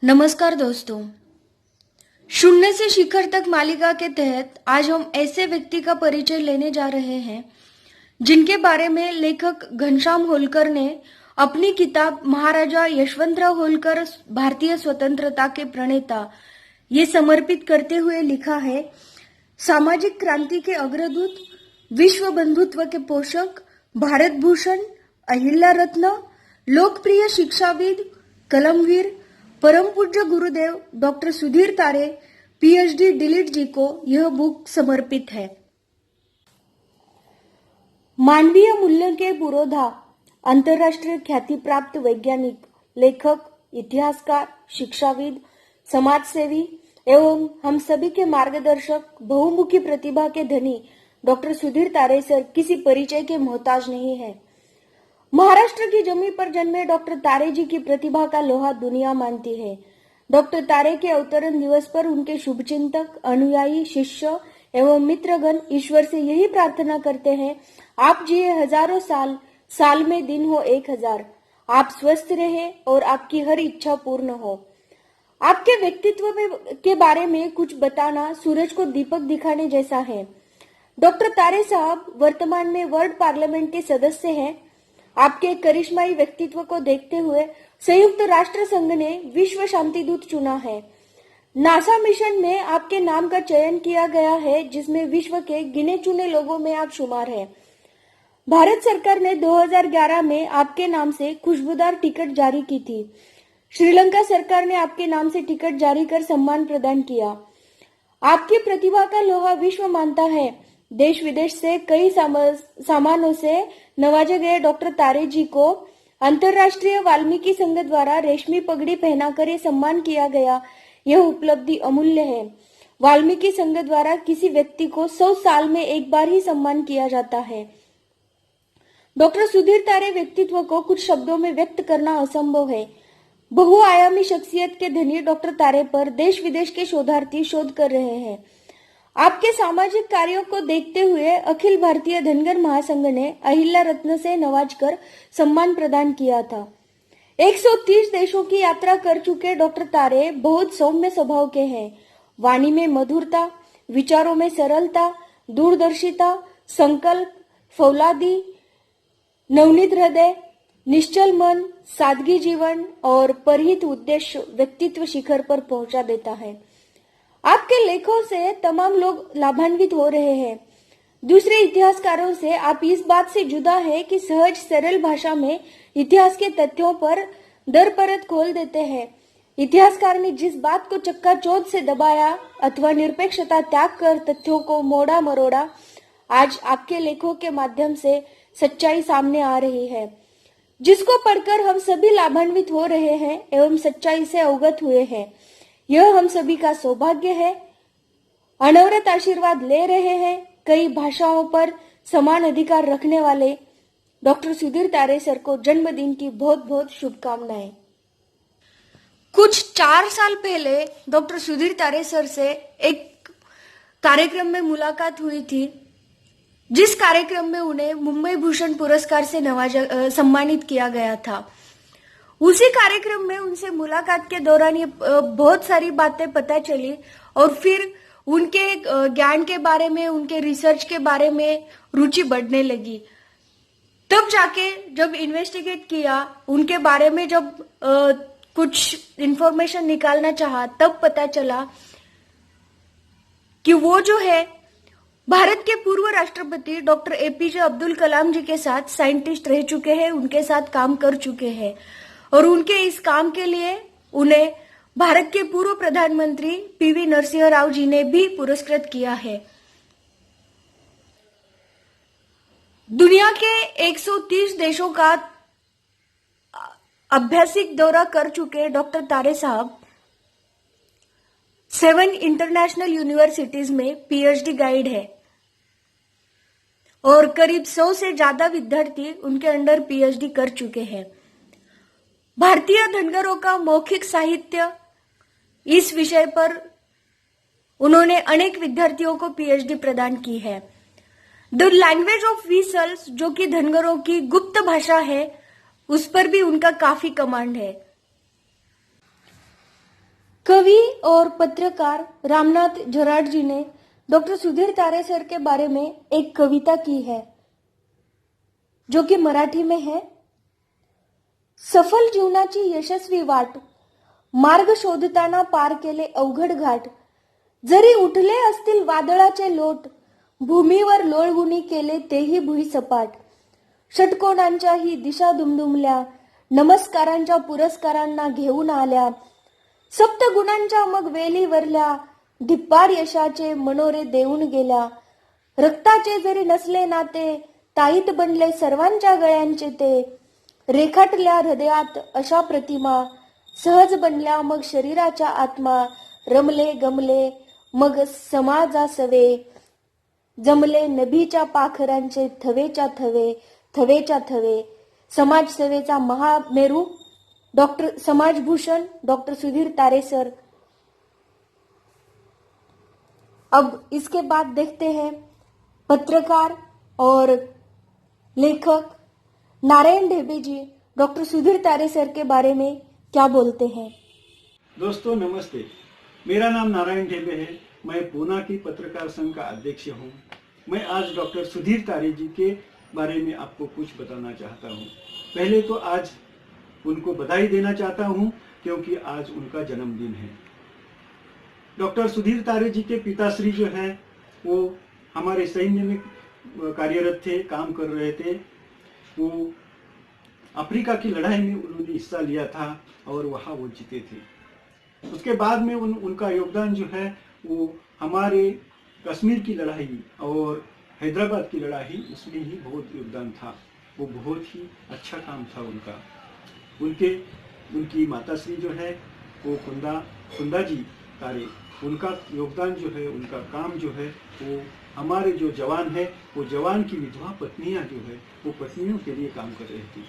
नमस्कार दोस्तों। शून्य से शिखर तक मालिका के तहत आज हम ऐसे व्यक्ति का परिचय लेने जा रहे हैं जिनके बारे में लेखक घनश्याम होलकर ने अपनी किताब महाराजा यशवंतराव होलकर भारतीय स्वतंत्रता के प्रणेता ये समर्पित करते हुए लिखा है। सामाजिक क्रांति के अग्रदूत, विश्व बंधुत्व के पोषक, भारत भूषण, अहिल्या रत्न, लोकप्रिय शिक्षाविद, कलमवीर, परम पूज्य गुरुदेव डॉक्टर सुधीर तारे पीएचडी डिलीट जी को यह बुक समर्पित है। मानवीय मूल्य के पुरोधा, अंतर्राष्ट्रीय ख्याति प्राप्त वैज्ञानिक, लेखक, इतिहासकार, शिक्षाविद, समाजसेवी एवं हम सभी के मार्गदर्शक, बहुमुखी प्रतिभा के धनी डॉक्टर सुधीर तारे सर किसी परिचय के मोहताज नहीं है। महाराष्ट्र की जमीन पर जन्मे डॉक्टर तारे जी की प्रतिभा का लोहा दुनिया मानती है। डॉक्टर तारे के अवतरण दिवस पर उनके शुभचिंतक, अनुयायी, शिष्य एवं मित्रगण ईश्वर से यही प्रार्थना करते हैं, आप जिए हजारों साल, साल में दिन हो 1000, आप स्वस्थ रहे और आपकी हर इच्छा पूर्ण हो। आपके व्यक्तित्व के बारे में कुछ बताना सूरज को दीपक दिखाने जैसा है। डॉक्टर तारे साहब वर्तमान में वर्ल्ड पार्लियामेंट के सदस्य हैं। आपके करिश्माई व्यक्तित्व को देखते हुए संयुक्त राष्ट्र संघ ने विश्व शांति दूत चुना है। नासा मिशन में आपके नाम का चयन किया गया है, जिसमें विश्व के गिने चुने लोगों में आप शुमार हैं। भारत सरकार ने 2011 में आपके नाम से खुशबूदार टिकट जारी की थी। श्रीलंका सरकार ने आपके नाम से टिकट जारी कर सम्मान प्रदान किया। आपकी प्रतिभा का लोहा विश्व मानता है। देश विदेश से कई सामानों से नवाजे गए डॉक्टर तारे जी को अंतर्राष्ट्रीय वाल्मीकि संघ द्वारा रेशमी पगड़ी पहनाकर ये सम्मान किया गया। यह उपलब्धि अमूल्य है। वाल्मीकि संघ द्वारा किसी व्यक्ति को 100 साल में एक बार ही सम्मान किया जाता है। डॉक्टर सुधीर तारे व्यक्तित्व को कुछ शब्दों में व्यक्त करना असंभव है। बहुआयामी शख्सियत के धनी डॉक्टर तारे पर देश विदेश के शोधार्थी शोध कर रहे हैं। आपके सामाजिक कार्यों को देखते हुए अखिल भारतीय धनगर महासंघ ने अहिल्या रत्न से नवाजकर सम्मान प्रदान किया था। 130 देशों की यात्रा कर चुके डॉक्टर तारे बहुत सौम्य स्वभाव के हैं। वाणी में मधुरता, विचारों में सरलता, दूरदर्शिता, संकल्प, फौलादी, नवनीत हृदय, निश्चल मन, सादगी जीवन और परहित उद्देश्य व्यक्तित्व शिखर पर पहुंचा देता है। आपके लेखों से तमाम लोग लाभान्वित हो रहे हैं। दूसरे इतिहासकारों से आप इस बात से जुदा है कि सहज सरल भाषा में इतिहास के तथ्यों पर दर परत खोल देते हैं। इतिहासकार ने जिस बात को चक्काचौंध से दबाया अथवा निरपेक्षता त्याग कर तथ्यों को मोड़ा मरोड़ा, आज आपके लेखों के माध्यम से सच्चाई सामने आ रही है, जिसको पढ़कर हम सभी लाभान्वित हो रहे हैं एवं सच्चाई से अवगत हुए हैं। यह हम सभी का सौभाग्य है। अनवरत आशीर्वाद ले रहे हैं कई भाषाओं पर समान अधिकार रखने वाले डॉक्टर सुधीर तारे सर को जन्मदिन की बहुत बहुत शुभकामनाएं। कुछ 4 साल पहले डॉक्टर सुधीर तारे सर से एक कार्यक्रम में मुलाकात हुई थी, जिस कार्यक्रम में उन्हें मुंबई भूषण पुरस्कार से सम्मानित किया गया था। उसी कार्यक्रम में उनसे मुलाकात के दौरान ये बहुत सारी बातें पता चली और फिर उनके ज्ञान के बारे में, उनके रिसर्च के बारे में रुचि बढ़ने लगी। तब जाके जब इन्वेस्टिगेट किया, उनके बारे में जब कुछ इंफॉर्मेशन निकालना चाहा, तब पता चला कि वो जो है भारत के पूर्व राष्ट्रपति डॉक्टर एपीजे अब्दुल कलाम जी के साथ साइंटिस्ट रह चुके हैं, उनके साथ काम कर चुके हैं और उनके इस काम के लिए उन्हें भारत के पूर्व प्रधानमंत्री पीवी नरसिंह राव जी ने भी पुरस्कृत किया है। दुनिया के 130 देशों का अभ्यासिक दौरा कर चुके डॉक्टर तारे साहब 7 इंटरनेशनल यूनिवर्सिटीज में पीएचडी गाइड है और करीब 100 से ज्यादा विद्यार्थी उनके अंडर पीएचडी कर चुके हैं। भारतीय धनगरों का मौखिक साहित्य, इस विषय पर उन्होंने अनेक विद्यार्थियों को पीएचडी प्रदान की है। द लैंग्वेज ऑफ व्हीसल्स, जो कि धनगरों की गुप्त भाषा है, उस पर भी उनका काफी कमांड है। कवि और पत्रकार रामनाथ जराट जी ने डॉक्टर सुधीर तारे सर के बारे में एक कविता की है जो कि मराठी में है। सफल जीवनाची यशस्वी वाट, मार्ग शोधताना पार केले अवघड घाट, जरी उठले असतील वादळाचे लोट, भूमीवर लोळगुणी केले तेही भुई सपाट, षटकोनांच्याही दिशा दुमदुमल्या, नमस्कारांच्या पुरस्कारांना घेऊन आल्या, सप्तगुणांच्या मग वेली वरल्या, धिप्पाड यशाचे मनोरे देऊन गेल्या, रक्ताचे जरी नसले नाते, ताईत बनले सर्वांच्या गळ्यांचे ते, रेखाटल्या हृदयात अशा प्रतिमा, सहज बनल्या मग शरीराच्या आत्मा, रमले गमले मग समाजासवे, जमले नभीच्या पाखरांचे थवेच्या थवे, थवेच्या थवे, समाजसेवेचा महामेरू डॉक्टर समाजभूषण डॉक्टर सुधीर तारे सर। अब इसके बाद देखते हैं पत्रकार और लेखक नारायण ढेबे जी डॉक्टर सुधीर तारे सर के बारे में क्या बोलते हैं। दोस्तों नमस्ते, मेरा नाम नारायण ढेबे है। मैं पूना की पत्रकार संघ का अध्यक्ष हूँ। मैं आज डॉक्टर सुधीर तारे जी के बारे में आपको कुछ बताना चाहता हूँ। पहले तो आज उनको बधाई देना चाहता हूँ क्योंकि आज उनका जन्मदिन है। डॉक्टर सुधीर तारे जी के पिताश्री जो है वो हमारे सैन्य में कार्यरत थे, काम कर रहे थे। वो अफ्रीका की लड़ाई में उन्होंने हिस्सा लिया था और वहाँ वो जीते थे। उसके बाद में उनका योगदान जो है वो हमारे कश्मीर की लड़ाई और हैदराबाद की लड़ाई, उसमें ही बहुत योगदान था। वो बहुत ही अच्छा काम था उनका। उनकी माताश्री जो है वो कुंदा जी तारे, उनका योगदान जो है, उनका काम जो है वो हमारे जो जवान है, वो जवान की विधवा पत्नियां जो है वो पत्नियों के लिए काम कर रही थी।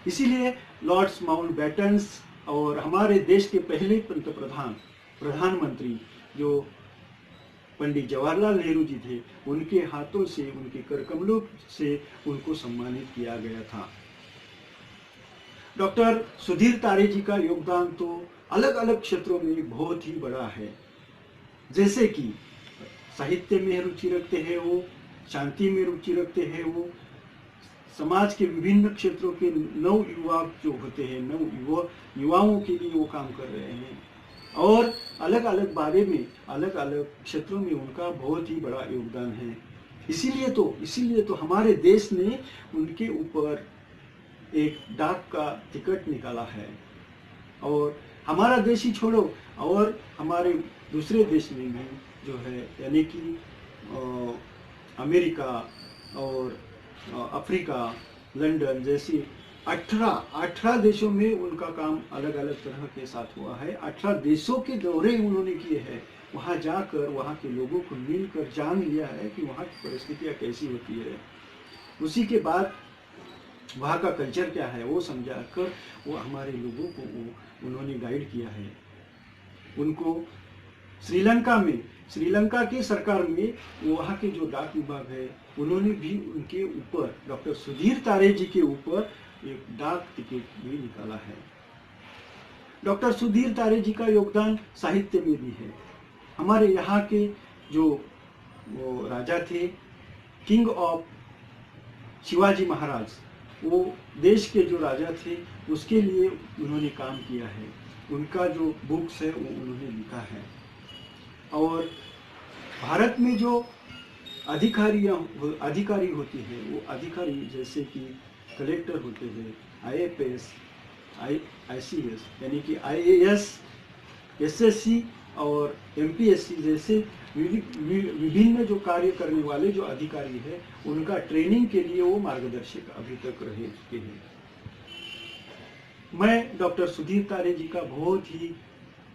इसीलिए लॉर्ड्स माउंटबेटन्स और हमारे देश के पहले प्रधानमंत्री जो पंडित जवाहरलाल नेहरू जी थे, उनके हाथों से, उनके करकमलों से उनको सम्मानित किया गया था। डॉक्टर सुधीर तारे जी का योगदान तो अलग अलग क्षेत्रों में बहुत ही बड़ा है। जैसे कि साहित्य में रुचि रखते हैं वो, शांति में रुचि रखते हैं वो, समाज के विभिन्न क्षेत्रों के नव युवा जो होते हैं, युवाओं के लिए वो काम कर रहे हैं और अलग अलग बारे में, अलग अलग क्षेत्रों में उनका बहुत ही बड़ा योगदान है। इसीलिए तो हमारे देश ने उनके ऊपर एक डाक का टिकट निकाला है। और हमारा देश ही छोड़ो, और हमारे दूसरे देश में भी जो है, यानी कि अमेरिका और अफ्रीका, लंदन जैसी 18 देशों में उनका काम अलग अलग तरह के साथ हुआ है। 18 देशों के दौरे उन्होंने किए हैं। वहाँ जाकर वहाँ के लोगों को मिलकर जान लिया है कि वहाँ की परिस्थितियाँ कैसी होती है। उसी के बाद वहाँ का कल्चर क्या है वो समझा कर वो हमारे लोगों को उन्होंने गाइड किया है। उनको श्रीलंका की सरकार में वहाँ के जो डाक विभाग है, उन्होंने भी उनके ऊपर, डॉक्टर सुधीर तारे जी के ऊपर एक डाक टिकट भी निकाला है। डॉक्टर सुधीर तारे जी का योगदान साहित्य में भी है। हमारे यहाँ के जो वो राजा थे, किंग ऑफ शिवाजी महाराज, वो देश के जो राजा थे उसके लिए उन्होंने काम किया है। उनका जो बुक्स है वो उन्होंने लिखा है। और भारत में जो अधिकारी होती है, वो अधिकारी जैसे कि कलेक्टर होते हैं, IAS, ICS यानी कि IAS, SSC और MPSC जैसे विभिन्न जो कार्य करने वाले जो अधिकारी है, उनका ट्रेनिंग के लिए वो मार्गदर्शक अभी तक रह चुके हैं। मैं डॉक्टर सुधीर तारे जी का बहुत ही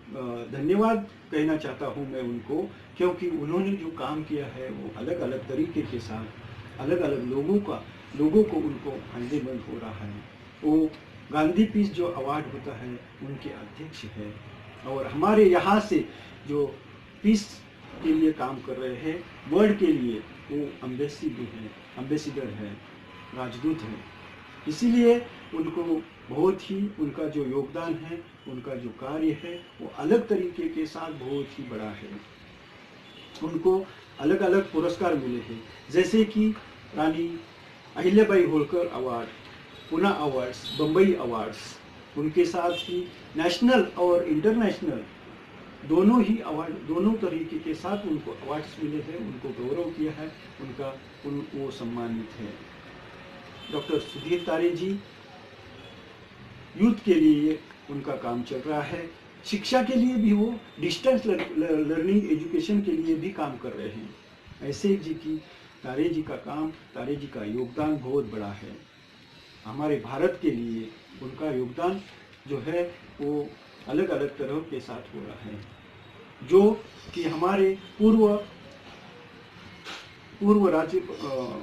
धन्यवाद कहना चाहता हूं मैं उनको, क्योंकि उन्होंने जो काम किया है वो अलग अलग तरीके के साथ अलग अलग लोगों को उनको फायदेमंद हो रहा है। वो गांधी पीस जो अवार्ड होता है उनके अध्यक्ष है। और हमारे यहाँ से जो पीस के लिए काम कर रहे हैं, वर्ल्ड के लिए, वो एम्बेसडर है, राजदूत है। इसीलिए उनको बहुत ही उनका जो योगदान है, उनका जो कार्य है, वो अलग तरीके के साथ बहुत ही बड़ा है। उनको अलग अलग पुरस्कार मिले हैं, जैसे कि Rani Ahilyabai Holkar award, Poona awards, Bombay awards. उनके साथ ही नेशनल और इंटरनेशनल दोनों ही अवार्ड, दोनों तरीके के साथ उनको अवार्ड्स मिले हैं, उनको गौरव किया है, वो सम्मानित है। डॉक्टर सुधीर तारे जी, यूथ के लिए उनका काम चल रहा है। शिक्षा के लिए भी वो डिस्टेंस लर्निंग एजुकेशन के लिए भी काम कर रहे हैं। ऐसे जी की तारे जी का काम, तारे जी का योगदान बहुत बड़ा है। हमारे भारत के लिए उनका योगदान जो है वो अलग अलग तरह के साथ हो रहा है। जो कि हमारे पूर्व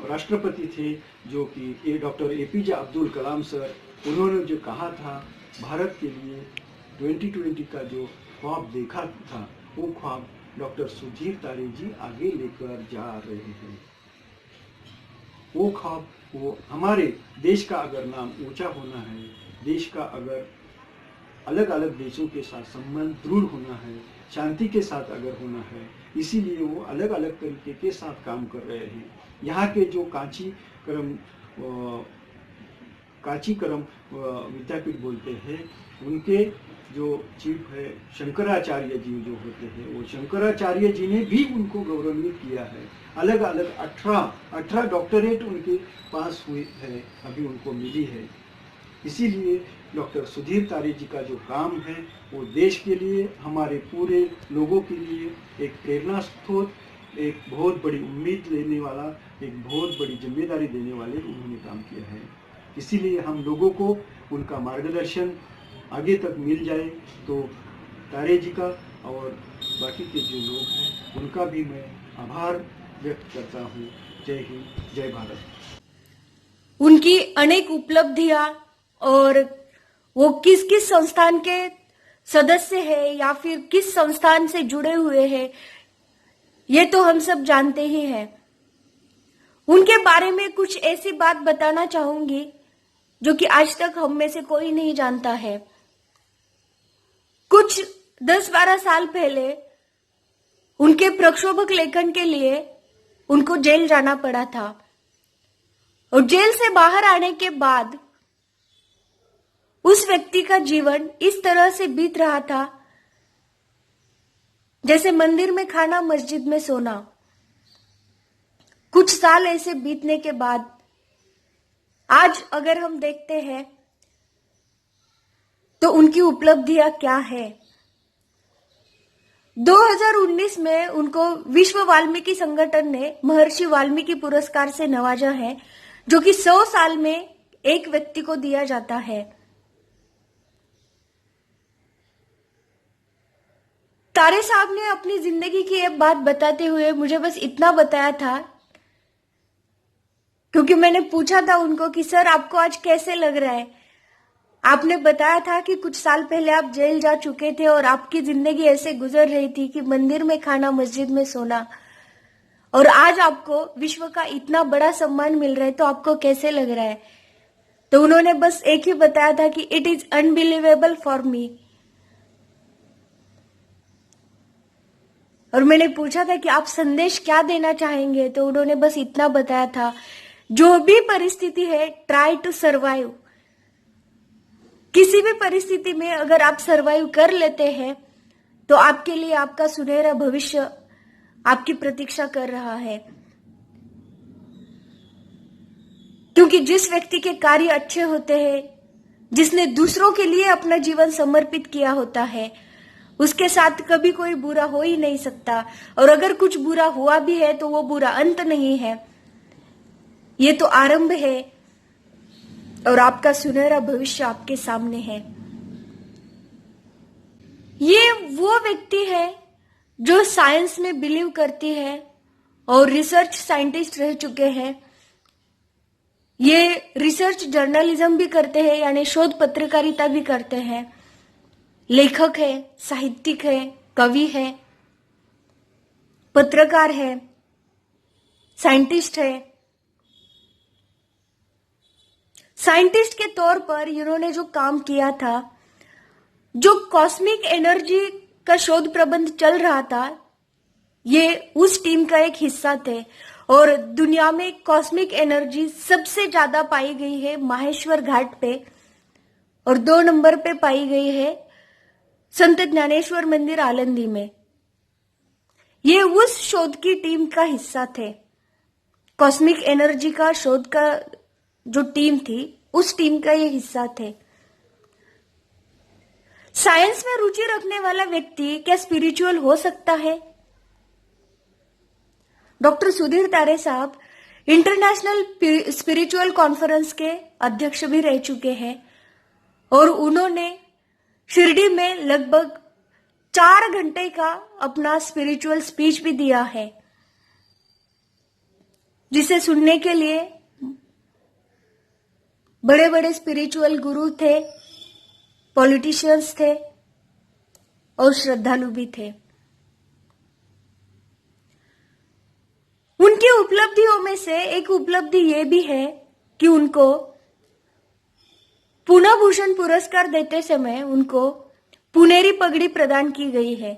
राष्ट्रपति थे, जो कि doctor APJ Abdul Kalam sir, उन्होंने जो कहा था, भारत के लिए 2020 का जो ख्वाब देखा था, वो ख्वाब डॉक्टर सुधीर तारे जी आगे लेकर जा रहे हैं। वो ख्वाब, वो हमारे देश का अगर नाम ऊंचा होना है, देश का अगर अलग अलग देशों के साथ संबंध दृढ़ होना है, शांति के साथ अगर होना है, इसीलिए वो अलग अलग तरीके के साथ काम कर रहे हैं। यहाँ के जो कांचीकरम विद्यापीठ बोलते हैं, उनके जो चीफ है शंकराचार्य जी जो होते हैं, वो शंकराचार्य जी ने भी उनको गौरवान्वित किया है। अलग अलग 18 डॉक्टरेट उनके पास हुई है, अभी उनको मिली है। इसीलिए डॉक्टर सुधीर तारे जी का जो काम है, वो देश के लिए, हमारे पूरे लोगों के लिए एक प्रेरणा स्रोत, एक बहुत बड़ी उम्मीद लेने वाला, एक बहुत बड़ी जिम्मेदारी देने वाले उन्होंने काम किया है। इसीलिए हम लोगों को उनका मार्गदर्शन आगे तक मिल जाए, तो तारे जी का और बाकी के जो लोग हैं उनका भी मैं आभार व्यक्त करता हूँ। जय हिंद, जय भारत। उनकी अनेक उपलब्धियां और वो किस किस संस्थान के सदस्य है या फिर किस संस्थान से जुड़े हुए हैं, ये तो हम सब जानते ही हैं। उनके बारे में कुछ ऐसी बात बताना चाहूंगी जो कि आज तक हम में से कोई नहीं जानता है। कुछ 10-12 साल पहले उनके प्रक्षोभक लेखन के लिए उनको जेल जाना पड़ा था, और जेल से बाहर आने के बाद उस व्यक्ति का जीवन इस तरह से बीत रहा था जैसे मंदिर में खाना, मस्जिद में सोना। कुछ साल ऐसे बीतने के बाद आज अगर हम देखते हैं तो उनकी उपलब्धियां क्या है। 2019 में उनको विश्व वाल्मीकि संगठन ने महर्षि वाल्मीकि पुरस्कार से नवाजा है, जो कि 100 साल में एक व्यक्ति को दिया जाता है। तारे साहब ने अपनी जिंदगी की एक बात बताते हुए मुझे बस इतना बताया था, क्योंकि मैंने पूछा था उनको कि सर आपको आज कैसे लग रहा है। आपने बताया था कि कुछ साल पहले आप जेल जा चुके थे और आपकी जिंदगी ऐसे गुजर रही थी कि मंदिर में खाना, मस्जिद में सोना, और आज आपको विश्व का इतना बड़ा सम्मान मिल रहा है, तो आपको कैसे लग रहा है। तो उन्होंने बस एक ही बताया था कि it is unbelievable for me. और मैंने पूछा था कि आप संदेश क्या देना चाहेंगे, तो उन्होंने बस इतना बताया था, जो भी परिस्थिति है ट्राई टू सर्वाइव। किसी भी परिस्थिति में अगर आप सर्वाइव कर लेते हैं तो आपके लिए आपका सुनहरा भविष्य आपकी प्रतीक्षा कर रहा है। क्योंकि जिस व्यक्ति के कार्य अच्छे होते हैं, जिसने दूसरों के लिए अपना जीवन समर्पित किया होता है, उसके साथ कभी कोई बुरा हो ही नहीं सकता। और अगर कुछ बुरा हुआ भी है तो वो बुरा अंत नहीं है, ये तो आरंभ है, और आपका सुनहरा भविष्य आपके सामने है। ये वो व्यक्ति है जो साइंस में बिलीव करती है और रिसर्च साइंटिस्ट रह चुके हैं। ये रिसर्च जर्नलिज्म भी करते हैं, यानी शोध पत्रकारिता भी करते हैं। लेखक है, साहित्यिक है, कवि है, पत्रकार है, साइंटिस्ट है। साइंटिस्ट के तौर पर इन्होंने जो काम किया था, जो कॉस्मिक एनर्जी का शोध प्रबंध चल रहा था, ये उस टीम का एक हिस्सा थे। और दुनिया में कॉस्मिक एनर्जी सबसे ज्यादा पाई गई है माहेश्वर घाट पे, और 2 नंबर पे पाई गई है संत ज्ञानेश्वर मंदिर आलंदी में। ये उस शोध की टीम का हिस्सा थे। कॉस्मिक एनर्जी का शोध का जो टीम थी, उस टीम का ये हिस्सा थे। साइंस में रुचि रखने वाला व्यक्ति क्या स्पिरिचुअल हो सकता है? डॉक्टर सुधीर तारे साहब इंटरनेशनल स्पिरिचुअल कॉन्फ्रेंस के अध्यक्ष भी रह चुके हैं, और उन्होंने शिरडी में लगभग 4 घंटे का अपना स्पिरिचुअल स्पीच भी दिया है, जिसे सुनने के लिए बड़े बड़े स्पिरिचुअल गुरु थे, पॉलिटिशियंस थे और श्रद्धालु भी थे। उनकी उपलब्धियों में से एक उपलब्धि ये भी है कि उनको पूना भूषण पुरस्कार देते समय उनको पुनेरी पगड़ी प्रदान की गई है।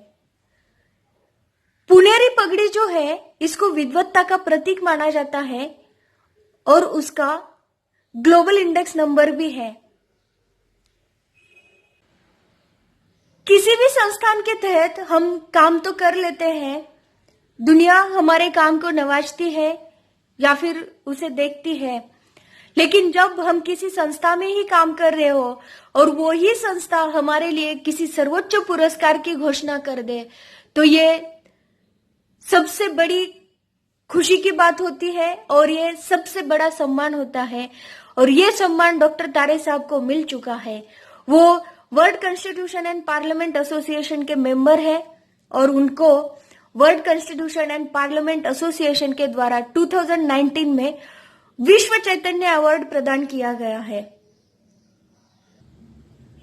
पुनेरी पगड़ी जो है, इसको विद्वत्ता का प्रतीक माना जाता है और उसका ग्लोबल इंडेक्स नंबर भी है। किसी भी संस्थान के तहत हम काम तो कर लेते हैं, दुनिया हमारे काम को नवाजती है या फिर उसे देखती है, लेकिन जब हम किसी संस्था में ही काम कर रहे हो और वो ही संस्था हमारे लिए किसी सर्वोच्च पुरस्कार की घोषणा कर दे, तो ये सबसे बड़ी खुशी की बात होती है और ये सबसे बड़ा सम्मान होता है। और ये सम्मान डॉक्टर तारे साहब को मिल चुका है। वो world constitution and parliament association के मेंबर है और उनको world constitution and parliament association के द्वारा 2019 में विश्व चैतन्य अवार्ड प्रदान किया गया है।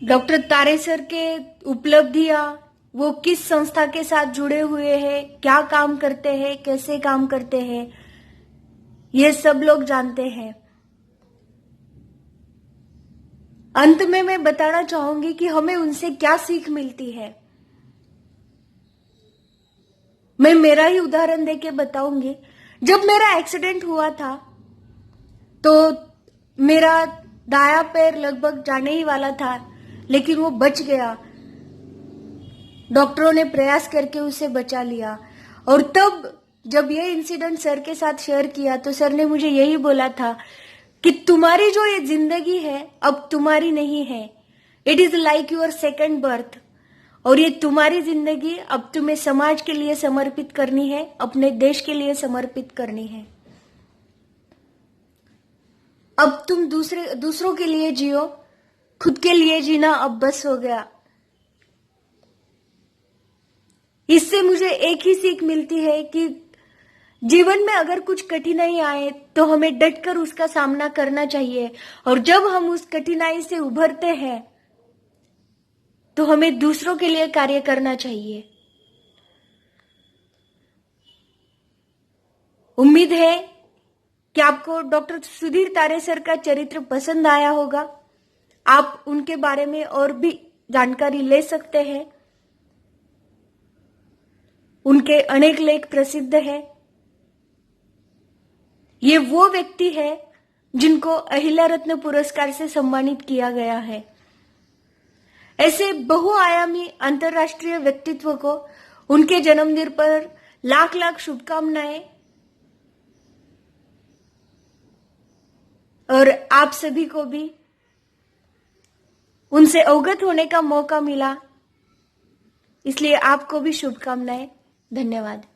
डॉक्टर तारे सर के उपलब्धियां, वो किस संस्था के साथ जुड़े हुए हैं, क्या काम करते हैं, कैसे काम करते हैं, ये सब लोग जानते हैं। अंत में मैं बताना चाहूंगी कि हमें उनसे क्या सीख मिलती है। मैं मेरा ही उदाहरण देके बताऊंगी। जब मेरा एक्सीडेंट हुआ था तो मेरा दाया पैर लगभग जाने ही वाला था, लेकिन वो बच गया। डॉक्टरों ने प्रयास करके उसे बचा लिया। और तब जब ये इंसिडेंट सर के साथ शेयर किया तो सर ने मुझे यही बोला था कि तुम्हारी जो ये जिंदगी है अब तुम्हारी नहीं है, it is like your second birth. और ये तुम्हारी जिंदगी अब तुम्हें समाज के लिए समर्पित करनी है, अपने देश के लिए समर्पित करनी है। अब तुम दूसरों के लिए जियो, खुद के लिए जीना अब बस हो गया। इससे मुझे एक ही सीख मिलती है कि जीवन में अगर कुछ कठिनाई आए तो हमें डटकर उसका सामना करना चाहिए, और जब हम उस कठिनाई से उभरते हैं तो हमें दूसरों के लिए कार्य करना चाहिए। उम्मीद है कि आपको डॉक्टर सुधीर तारे सर का चरित्र पसंद आया होगा। आप उनके बारे में और भी जानकारी ले सकते हैं। उनके अनेक लेख प्रसिद्ध हैं। ये वो व्यक्ति है जिनको अहिल्या रत्न पुरस्कार से सम्मानित किया गया है। ऐसे बहुआयामी अंतर्राष्ट्रीय व्यक्तित्व को उनके जन्मदिन पर लाख लाख शुभकामनाएं। और आप सभी को भी उनसे अवगत होने का मौका मिला, इसलिए आपको भी शुभकामनाएं। धन्यवाद।